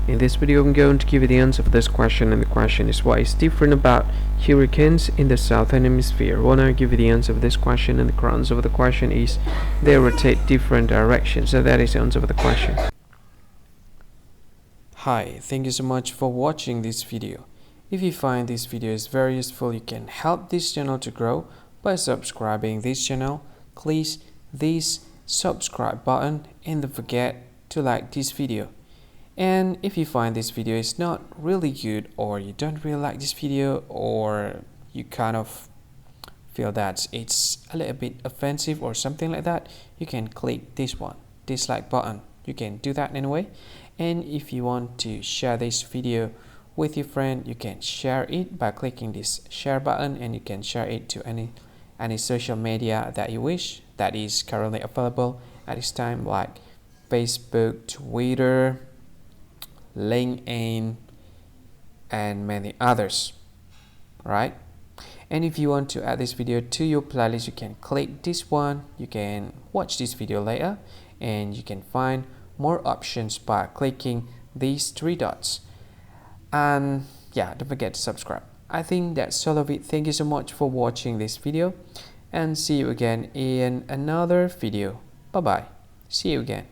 In this video I'm going to give you the answer for this question, and the question is what is different about hurricanes in the Southern Hemisphere. When I give you the answer for this question, and the answer for the question is they rotate different directions. So that is the answer for the question. Hi, thank you so much for watching this video. If you find this video is very useful, you can help this channel to grow by subscribing this channel. Please this subscribe button and don't forget to like this video. And if you find this video is not really good, or you don't really like this video, or you kind of feel that it's a little bit offensive or something like that, you can click this one, dislike button. You can do that anyway. And if you want to share this video with your friend, you can share it by clicking this share button, and you can share it to any social media that you wish that is currently available at this time, like Facebook, Twitter, LinkedIn, and many others. Right? And if you want to add this video to your playlist, you can click this one. You can watch this video later, and you can find more options by clicking these three dots. And yeah, don't forget to subscribe. I think that's all of it. Thank you so much for watching this video, and see you again in another video. Bye bye. See you again.